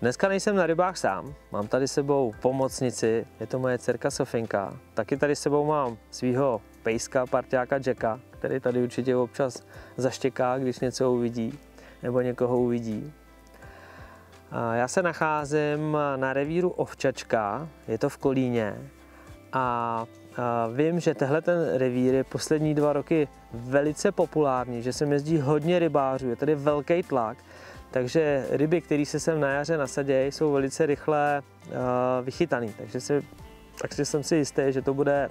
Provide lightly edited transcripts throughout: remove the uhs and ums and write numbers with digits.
Dneska nejsem na rybách sám, mám tady sebou pomocnici, je to moje dcerka Sofinka. Taky tady sebou mám svého pejska, parťáka Jacka, který tady určitě občas zaštěká, když něco uvidí nebo někoho uvidí. Já se nacházím na revíru Ovčačka, je to v Kolíně a vím, že tehle ten revír je poslední 2 roky velice populární, že sem jezdí hodně rybářů, je tady velký tlak, takže ryby, které se sem na jaře nasadějí, jsou velice rychle vychytané, takže jsem si jistý, že to bude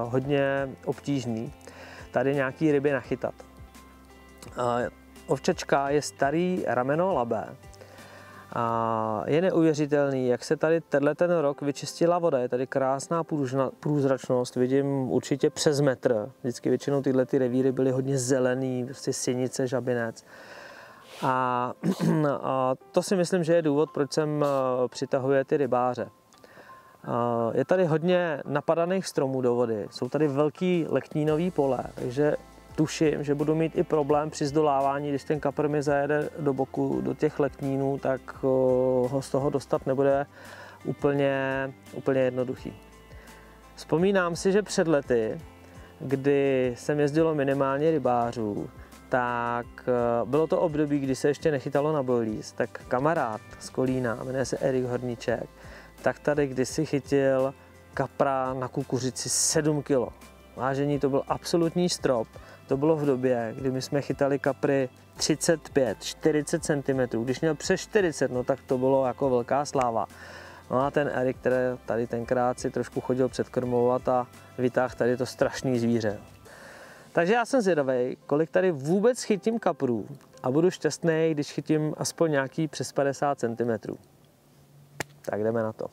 hodně obtížný tady nějaký ryby nachytat. Ovčačka je starý rameno labé. A je neuvěřitelný, jak se tady ten rok vyčistila voda. Je tady krásná průzračnost, vidím určitě přes metr. Vždycky většinou tyhle revíry byly hodně zelený, prostě sinice, žabinec. A to si myslím, že je důvod, proč sem přitahuje ty rybáře. Je tady hodně napadaných stromů do vody, jsou tady velký leknínový pole, takže tuším, že budu mít i problém při zdolávání, když ten kapr mi zajede do boku, do těch leknínů, tak ho z toho dostat nebude úplně jednoduchý. Vzpomínám si, že před lety, kdy jsem jezdilo minimálně rybářů, tak bylo to období, kdy se ještě nechytalo na boilies, tak kamarád z Kolína, jmenuje se Erik Horníček, tak tady kdysi chytil kapra na kukuřici 7 kg. Vážení, to byl absolutní strop. To bylo v době, kdy my jsme chytali kapry 35-40 cm. Když měl přes 40, no tak to bylo jako velká sláva. No a ten Erik, který tady tenkrát si trošku chodil předkrmovat a vytáhl tady to strašný zvíře. Takže já jsem zvědavý, kolik tady vůbec chytím kaprů a budu šťastný, když chytím aspoň nějaký přes 50 cm. Tak jdeme na to.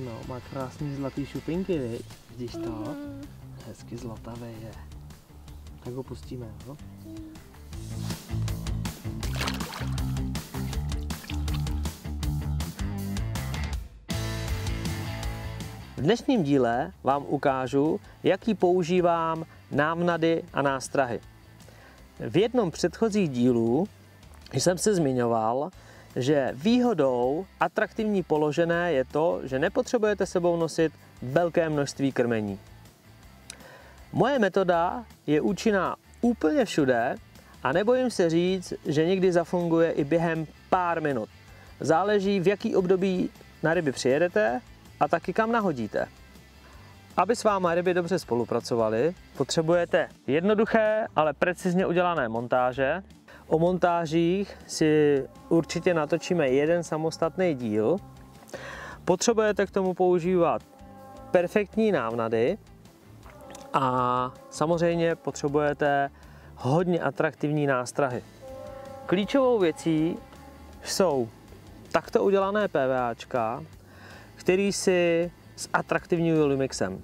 No, má krásný zlatý šupinky, viď? Vidíš to? Hezky zlatavý je. Tak ho pustíme, jo? V dnešním díle vám ukážu, jaký používám návnady a nástrahy. V jednom předchozích dílů jsem se zmiňoval, že výhodou atraktivní položené je to, že nepotřebujete sebou nosit velké množství krmení. Moje metoda je účinná úplně všude a nebojím se říct, že někdy zafunguje i během pár minut. Záleží, v jaký období na ryby přijedete a taky kam nahodíte. Aby s váma ryby dobře spolupracovaly, potřebujete jednoduché, ale precizně udělané montáže. O montážích si určitě natočíme jeden samostatný díl. Potřebujete k tomu používat perfektní návnady a samozřejmě potřebujete hodně atraktivní nástrahy. Klíčovou věcí jsou takto udělané PVAčka, který si zatraktivňují Lumixem.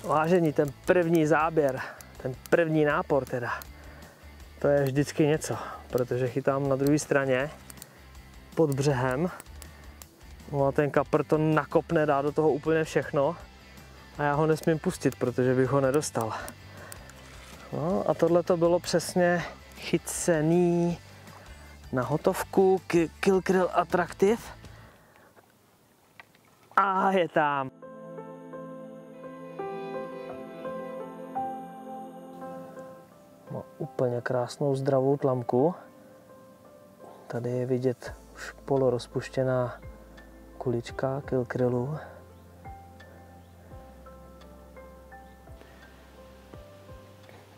Vážení, ten první záběr, ten první nápor teda, to je vždycky něco, protože chytám na druhé straně, pod břehem, no a ten kapr to nakopne, dá do toho úplně všechno a já ho nesmím pustit, protože bych ho nedostal. No a tohle to bylo přesně chycený na hotovku Qilkril Attractive a je tam. Má úplně krásnou zdravou tlamku. Tady je vidět už polorozpuštěná kulička Qilkrilu.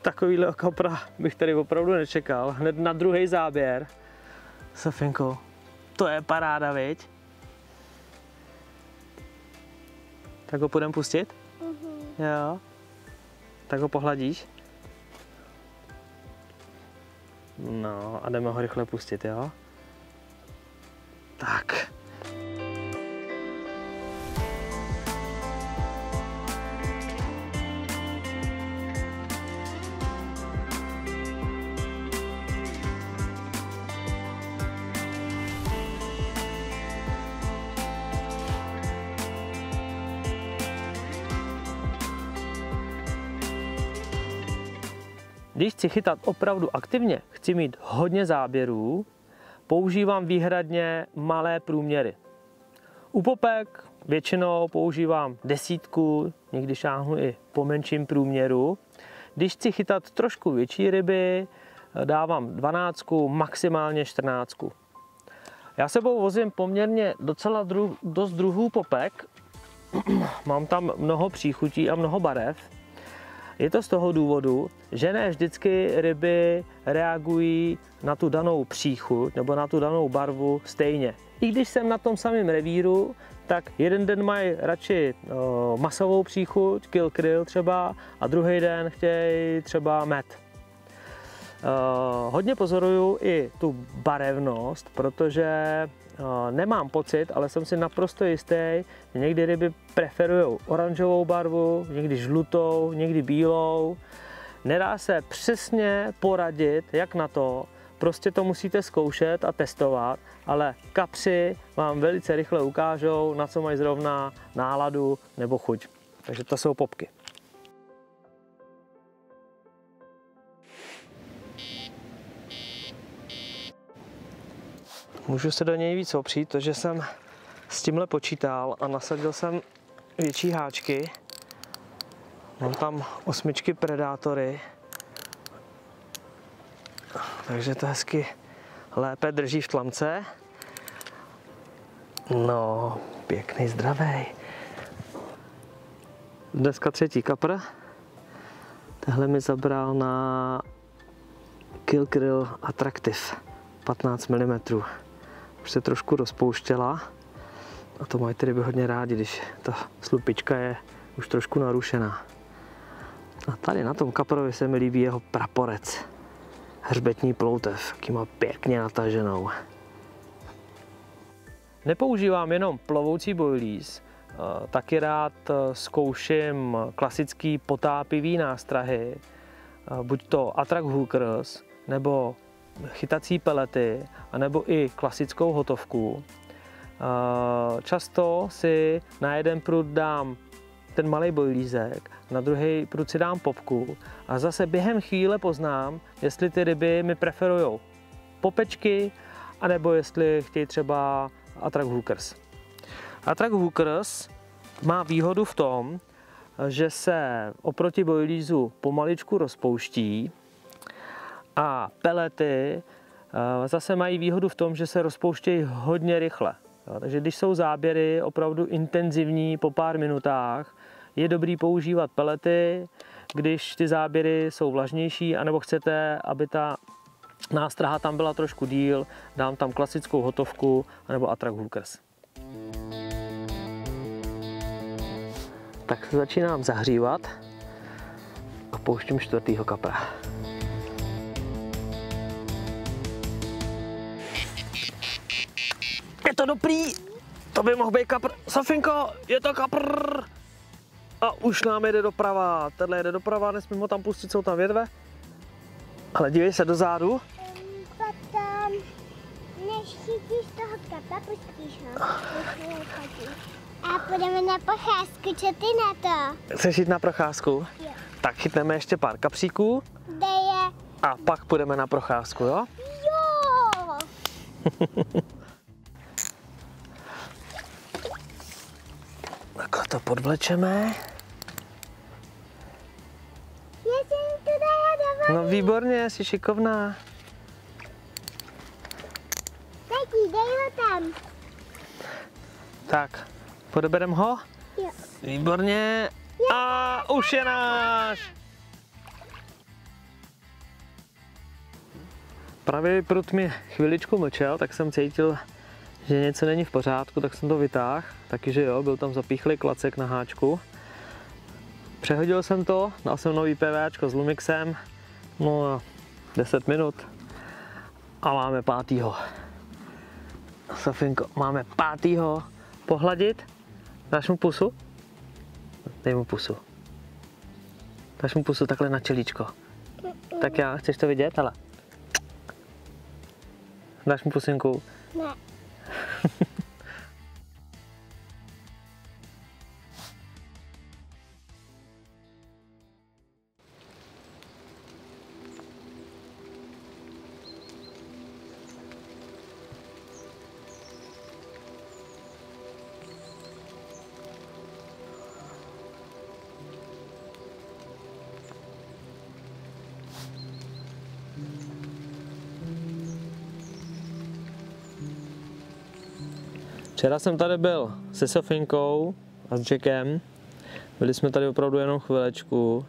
Takovýhle kapra bych tady opravdu nečekal. Hned na druhý záběr. Sofinko, to je paráda, viď? Tak ho půjdeme pustit? Jo. Tak ho pohladíš? No a jdeme ho rychle pustit, jo? Tak. Když chci chytat opravdu aktivně, chci mít hodně záběrů, používám výhradně malé průměry. U popek většinou používám 10, někdy šáhnu i po menším průměru. Když chci chytat trošku větší ryby, dávám 12, maximálně 14. Já sebou vozím poměrně docela dost druhů popek. Mám tam mnoho příchutí a mnoho barev. Je to z toho důvodu, že ne vždycky ryby reagují na tu danou příchuť nebo na tu danou barvu stejně. I když jsem na tom samém revíru, tak jeden den mají radši masovou příchuť, kill krill třeba, a druhý den chtějí třeba med. Hodně pozoruju i tu barevnost, protože nemám pocit, ale jsem si naprosto jistý, že někdy ryby preferují oranžovou barvu, někdy žlutou, někdy bílou. Nedá se přesně poradit, jak na to, prostě to musíte zkoušet a testovat, ale kapři vám velice rychle ukážou, na co mají zrovna náladu nebo chuť. Takže to jsou popky. Můžu se do něj víc opřít, protože jsem s tímhle počítal a nasadil jsem větší háčky. Mám tam 8 predátory, takže to hezky lépe drží v tlamce. No, pěkný, zdravej. Dneska 3. kapr. Tehle mi zabral na Kill Krill Attractive 15 mm. Už se trošku rozpouštěla a to mají ty ryby hodně rádi, když ta slupička je už trošku narušená. A tady na tom kaprovi se mi líbí jeho praporec. Hřbetní ploutev, jaký má pěkně nataženou. Nepoužívám jenom plovoucí boilies, taky rád zkouším klasický potápivý nástrahy, buď to attract hookers, nebo chytací pelety, anebo i klasickou hotovku. Často si na jeden prut dám ten malý bojlízek, na druhý prut si dám popku a zase během chvíle poznám, jestli ty ryby mi preferují popečky, anebo jestli chtějí třeba attract hookers. Attract hookers má výhodu v tom, že se oproti bojlízu pomaličku rozpouští, a pelety zase mají výhodu v tom, že se rozpouštějí hodně rychle. Takže když jsou záběry opravdu intenzivní po pár minutách, je dobrý používat pelety. Když ty záběry jsou vlažnější, anebo chcete, aby ta nástraha tam byla trošku díl, dám tam klasickou hotovku anebo attract hookers. Tak se začínám zahřívat a pouštím 4. kapra. Je to dobrý, to by mohl být kapr. Sofinko, je to kapr. A už nám jede doprava, tenhle jede doprava, nesmím ho tam pustit, jsou tam větve. Ale dívej se dozadu. Potom, než chytíš toho kapra, pustíš ho. A půjdeme na procházku, co ty na to? Chceš jít na procházku? Jo. Tak chytneme ještě pár kapříků. Kde je? A pak půjdeme na procházku, jo? Jo! Takhle to podvlečeme. Já jsem tu dala do No výborně, jsi šikovná. Tati, dej ho tam. Tak, podeberem ho? Jo. Výborně. A už je náš. Pravý prut mi chviličku mlčel, tak jsem cítil, že něco není v pořádku, tak jsem to vytáhl. Taky, že jo, byl tam zapíchlý klacek na háčku. Přehodil jsem to, dal jsem nový PVAčko s Lumixem, no 10 minut a máme 5. Sofinko, máme 5. pohladit. Dáš mu pusu? Dej mu pusu. Dáš mu pusu takhle na čelíčko. Tak já, chceš to vidět, ale? Dáš mu pusinku? Ne. Včera jsem tady byl se Sofinkou a s Jackem. Byli jsme tady opravdu jenom chvilečku.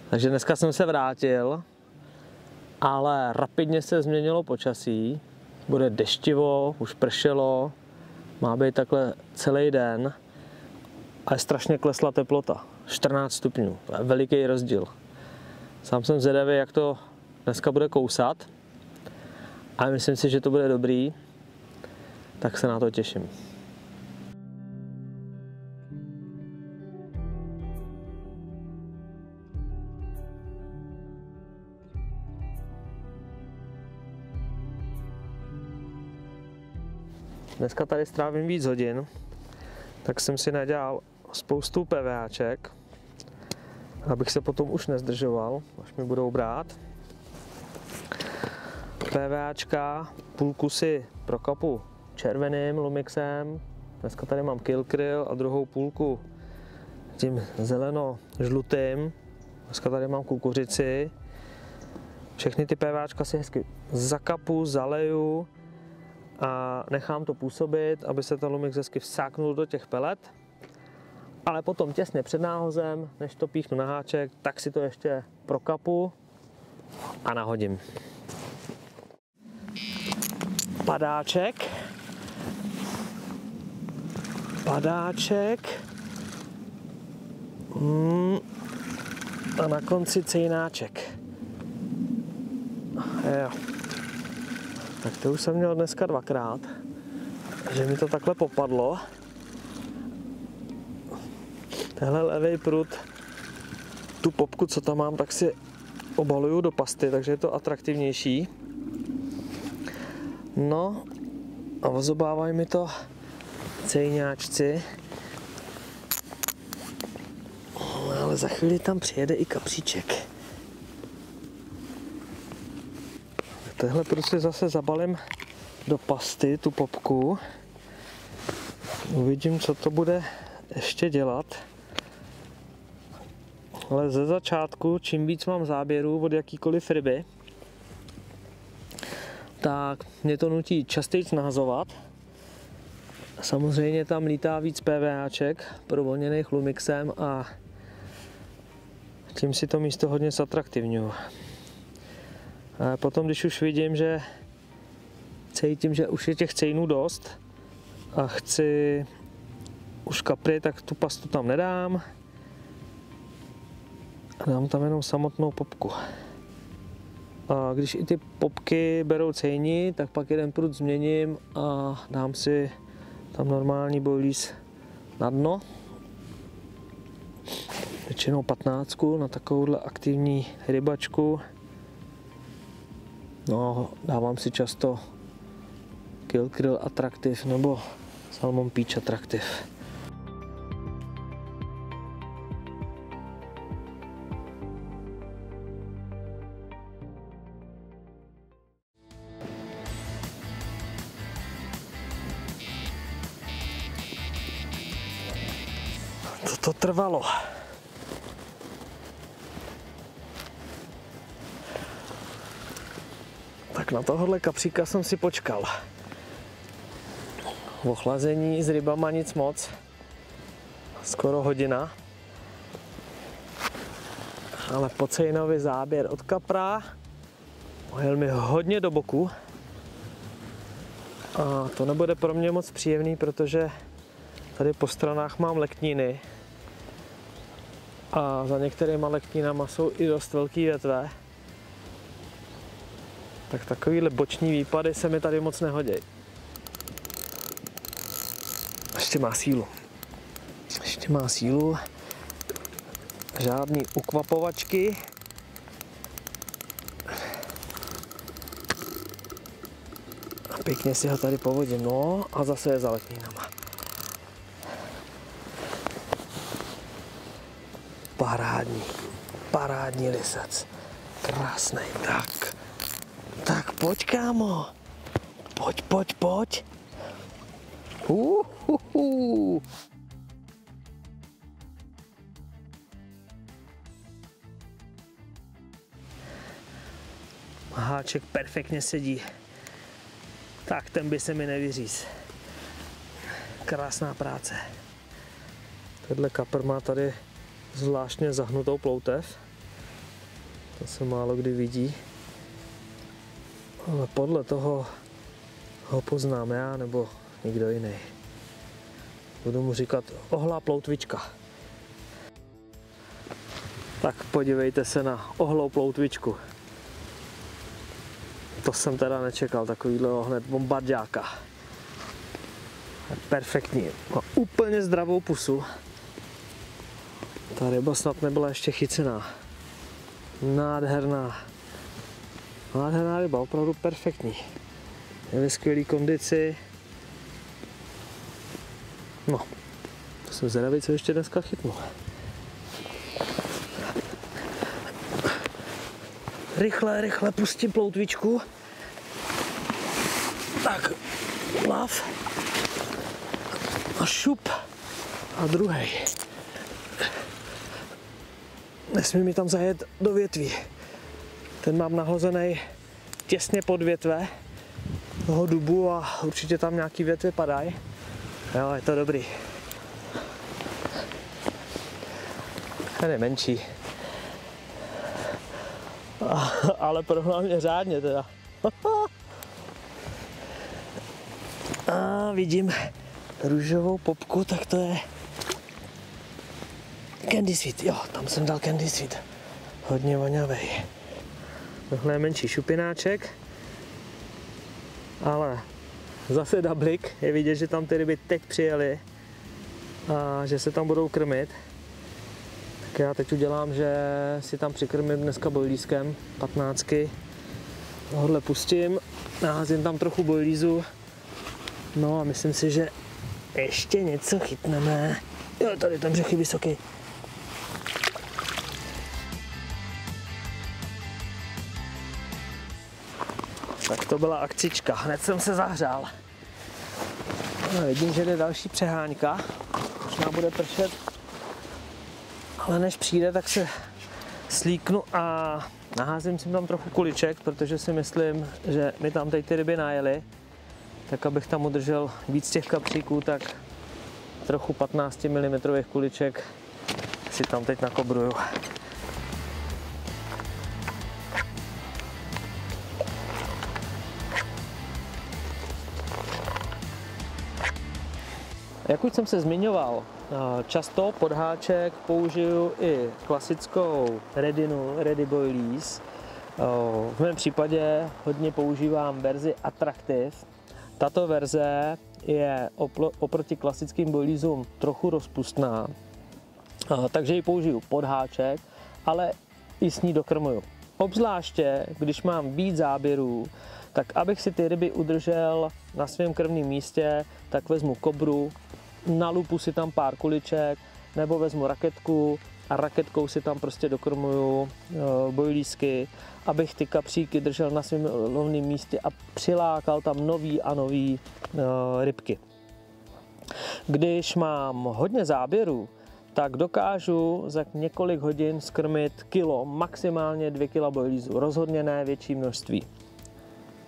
Takže dneska jsem se vrátil, ale rapidně se změnilo počasí. Bude deštivo, už pršelo, má být takhle celý den a je strašně klesla teplota. 14 stupňů, to je veliký rozdíl. Sám jsem zvědavý, jak to dneska bude kousat, ale myslím si, že to bude dobrý. Tak se na to těším. Dneska tady strávím víc hodin, tak jsem si nadělal spoustu PVAček, abych se potom už nezdržoval, až mi budou brát. PVAčka, půlku si prokapu červeným Lumixem, dneska tady mám Kilkryl a druhou půlku tím zeleno-žlutým, dneska tady mám kukuřici. Všechny ty PVAčka si hezky zakapu, zaleju a nechám to působit, aby se ten Lumix hezky vsáknul do těch pelet. Ale potom těsně před náhozem, než to píchnu na háček, tak si to ještě prokapu a nahodím. Padáček. A na konci cejnáček. Jo. Tak to už jsem měl dneska 2krát, že mi to takhle popadlo. Tenhle levý prut, tu popku, co tam mám, tak si obaluju do pasty, takže je to atraktivnější. No a ozobávají mi to cejňáčci. Ale za chvíli tam přijede i kapříček. Tehle prostě zase zabalím do pasty, tu popku. Uvidím, co to bude ještě dělat. Ale ze začátku, čím víc mám záběrů od jakýkoliv ryby, tak mě to nutí častěji nahazovat. Samozřejmě tam lítá víc PVAček provolněných Lumixem a tím si to místo hodně zatraktivňuju. A potom, když už vidím, že cítím, že už je těch cejnů dost a chci už kapry, tak tu pastu tam nedám. A dám tam jenom samotnou popku. A když i ty popky berou cejni, tak pak jeden prut změním a dám si tam normální boilies na dno. Většinou 15 na takovouhle aktivní rybačku. No, dávám si často Kilkryl Attractive nebo Salmon Peach Attractive. To trvalo. Tak na tohohle kapříka jsem si počkal. V ochlazení s rybama nic moc. Skoro hodina. Ale pocejnový záběr od kapra. Jel mi hodně do boku. A to nebude pro mě moc příjemný, protože tady po stranách mám lekníny. A za některýma lektínama jsou i dost velký větve. Tak takovýhle boční výpady se mi tady moc nehodí. Ještě má sílu. Ještě má sílu. Žádný ukvapovačky. A pěkně si ho tady povodím. No a zase je za letninama. Parádní lisec. Krásný. Tak pojď, kámo. Pojď. Háček perfektně sedí. Tak ten by se mi nevyříz. Krásná práce. Tenhle kapr má tady zvláštně zahnutou ploutev. To se málo kdy vidí. Ale podle toho ho poznám já nebo nikdo jiný. Budu mu říkat ohlá ploutvička. Tak podívejte se na ohlou ploutvičku. To jsem teda nečekal, takovýhle hned bombardáka. Perfektní. Má úplně zdravou pusu. Ta ryba snad nebyla ještě chycená. Nádherná ryba, opravdu perfektní. Je ve skvělé kondici. No, to jsem zvědavý, co ještě dneska chytnu. Rychle pustím ploutvičku. Tak, lav. A šup. A druhý. Nesmí mi tam zajet do větví. Ten mám nahozený těsně pod větve toho dubu a určitě tam nějaký větve padají. Jo, je to dobrý. Ten je menší. Ale prohnal mě řádně teda. A vidím růžovou popku, tak to je Candy Sweet. Jo, tam jsem dal Candy Sweet. Hodně voňavej. Tohle je menší šupináček, ale zase dablik. Je vidět, že tam ty ryby teď přijeli a že se tam budou krmit. Tak já teď udělám, že si tam přikrmím dneska bojlískem 15. Tohle pustím, naházím tam trochu bojlízu. No a myslím si, že ještě něco chytneme. Jo, tady ten břeh je vysoký. Tak to byla akcička, hned jsem se zahřál. No, vidím, že jde další přeháňka. Možná bude pršet. Ale než přijde, tak se slíknu a naházím si tam trochu kuliček, protože si myslím, že mi tam teď ty ryby najeli. Tak abych tam udržel víc těch kapříků, tak trochu 15 mm kuliček si tam teď nakobruju. Jak už jsem se zmiňoval, často pod háček použiju i klasickou redinu, Ready Boilies. V mém případě hodně používám verzi Attractive. Tato verze je oproti klasickým boiliesům trochu rozpustná, takže ji použiju pod háček, ale i s ní dokrmuju. Obzvláště, když mám víc záběrů, tak abych si ty ryby udržel na svém krmném místě, tak vezmu kobru, nalupu si tam pár kuliček, nebo vezmu raketku a raketkou si tam prostě dokrmuju bojlísky, abych ty kapříky držel na svém lovném místě a přilákal tam nový a nový rybky. Když mám hodně záběrů, tak dokážu za několik hodin skrmit kilo, maximálně 2 kg bojlízů, rozhodně ne větší množství.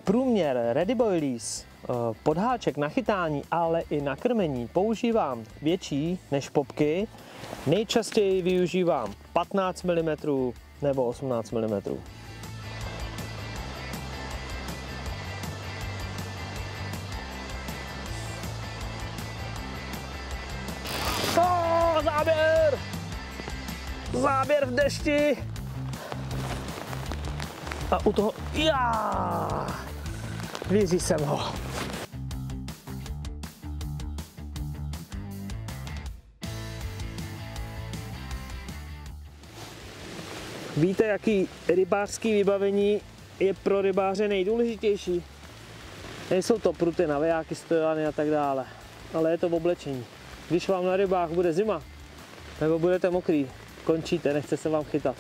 Průměr Ready Boilies pod háček na chytání, ale i na krmení používám větší než popky. Nejčastěji využívám 15 mm nebo 18 mm. Záběr! Záběr v dešti! A u toho, vyříz jsem ho. Víte, jaký rybářský vybavení je pro rybáře nejdůležitější? Nejsou to pruty, navijáky, stojany a tak dále, ale je to oblečení. Když vám na rybách bude zima, nebo budete mokrý, končíte, nechce se vám chytat.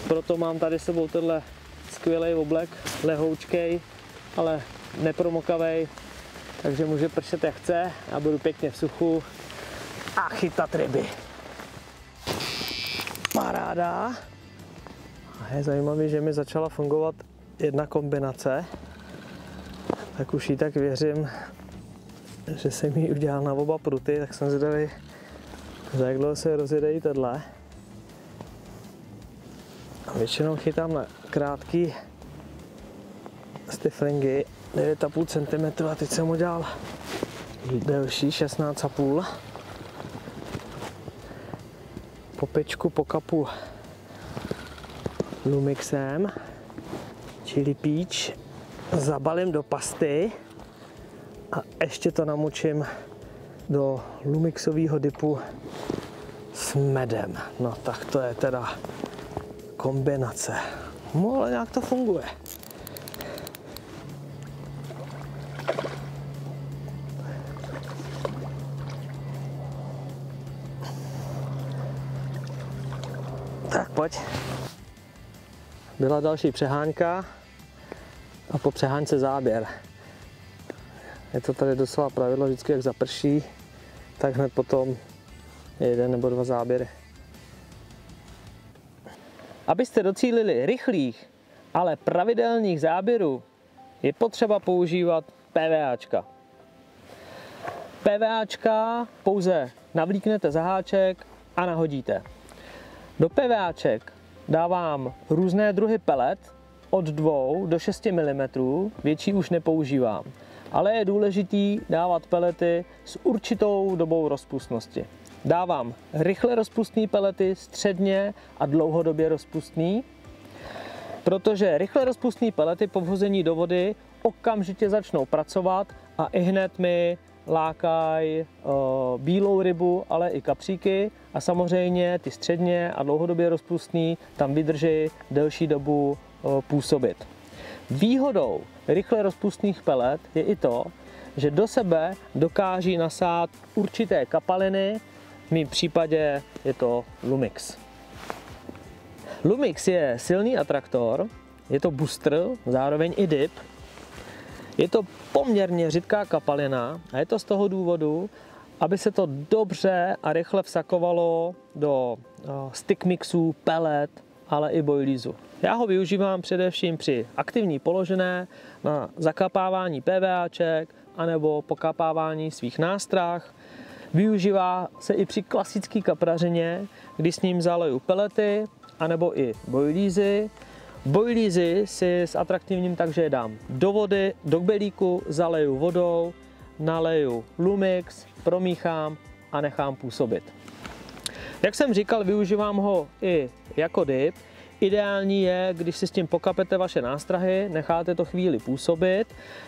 Proto mám tady s sebou tenhle skvělý oblek, lehoučkej, ale nepromokavej, takže může pršet jak chce a budu pěkně v suchu a chytat ryby. Paráda. A je zajímavé, že mi začala fungovat jedna kombinace, tak už jí tak věřím, že jsem ji udělal na oba pruty, tak jsem zvědavý, za jak dlouho se rozjede i tohle. A většinou chytám na krátký stiflingy 9,5 cm a teď jsem udělal delší 16,5 cm. Po pečku, po kapu Lumixem, chili peach, zabalím do pasty a ještě to namočím do Lumixového dipu s medem. No tak to je teda kombinace. No ale nějak to funguje. Tak pojď. Byla další přehánka a po přehánce záběr. Je to tady docela pravidlo, vždycky jak zaprší, tak hned potom je 1 nebo 2 záběry. Abyste docílili rychlých, ale pravidelných záběrů, je potřeba používat PVAčka. PVAčka pouze navlíknete za háček a nahodíte. Do PVAček dávám různé druhy pelet od 2 do 6 mm, větší už nepoužívám. Ale je důležitý dávat pelety s určitou dobou rozpustnosti. Dávám rychle rozpustné pelety, středně a dlouhodobě rozpustné, protože rychle rozpustné pelety po vhození do vody okamžitě začnou pracovat a ihned mi lákají bílou rybu, ale i kapříky a samozřejmě ty středně a dlouhodobě rozpustný tam vydrží delší dobu působit. Výhodou rychle rozpustných pelet je i to, že do sebe dokáží nasát určité kapaliny, v mém případě je to Lumix. Lumix je silný atraktor, je to booster, zároveň i dip. Je to poměrně řidká kapalina a je to z toho důvodu, aby se to dobře a rychle vsakovalo do stick mixů, pelet, ale i boilízu. Já ho využívám především při aktivní položené na zakapávání PVAček anebo pokapávání svých nástrah. Využívá se i při klasické kaprařině, kdy s ním zaleju pelety anebo i boilízy. Boilízy si s atraktivním takže dám do vody, do kbelíku, zaleju vodou, naleju Lumix, promíchám a nechám působit. Jak jsem říkal, využívám ho i jako dip. Ideální je, když si s tím pokapete vaše nástrahy, necháte to chvíli působit,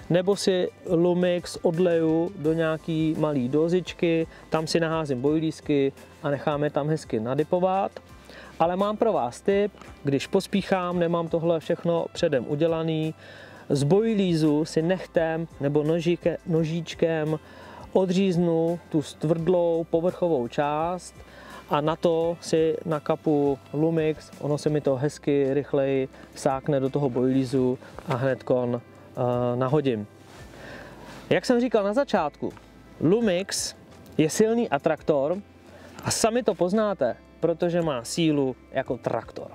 nebo si Lumix odleju do nějaký malý dozičky, tam si naházím boilízky a necháme tam hezky nadipovat. Ale mám pro vás tip, když pospíchám, nemám tohle všechno předem udělaný, z boilízu si nechtem nebo nožíčkem odříznu tu stvrdlou povrchovou část a na to si nakapu Lumix, ono se mi to hezky rychleji vsákne do toho boilízu a hnedkon nahodím. Jak jsem říkal na začátku, Lumix je silný atraktor a sami to poznáte, protože má sílu jako traktor.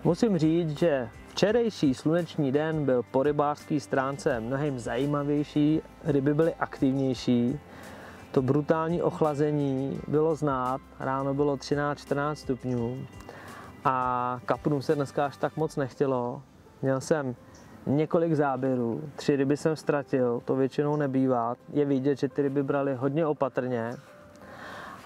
Musím říct, že včerejší sluneční den byl po rybářské stránce mnohem zajímavější, ryby byly aktivnější, to brutální ochlazení bylo znát, ráno bylo 13-14 stupňů a kapnům se dneska až tak moc nechtělo. Měl jsem několik záběrů, 3 ryby jsem ztratil, to většinou nebývá, je vidět, že ty ryby brali hodně opatrně.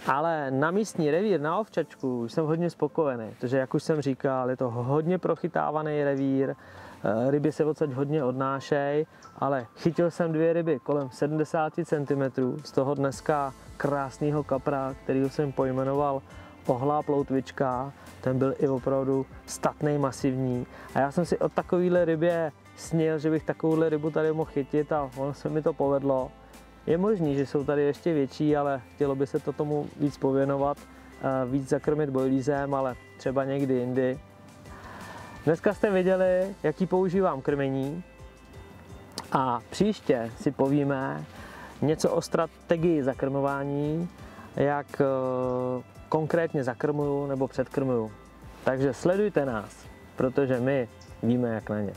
Ale na místní revír na ovčačku už jsem hodně spokojený, protože jak už jsem říkal, je to hodně prochytávaný revír, ryby se odsaď hodně odnášejí, ale chytil jsem 2 ryby kolem 70 cm, z toho dneska krásného kapra, kterýho jsem pojmenoval ohlá ploutvička, ten byl i opravdu statný, masivní. A já jsem si o takovýhle rybě snil, že bych takovouhle rybu tady mohl chytit a ono se mi to povedlo. Je možný, že jsou tady ještě větší, ale chtělo by se to tomu víc pověnovat, víc zakrmit bojlízem, ale třeba někdy jindy. Dneska jste viděli, jaký používám krmení a příště si povíme něco o strategii zakrmování, jak konkrétně zakrmuju nebo předkrmuju. Takže sledujte nás, protože my víme, jak na ně.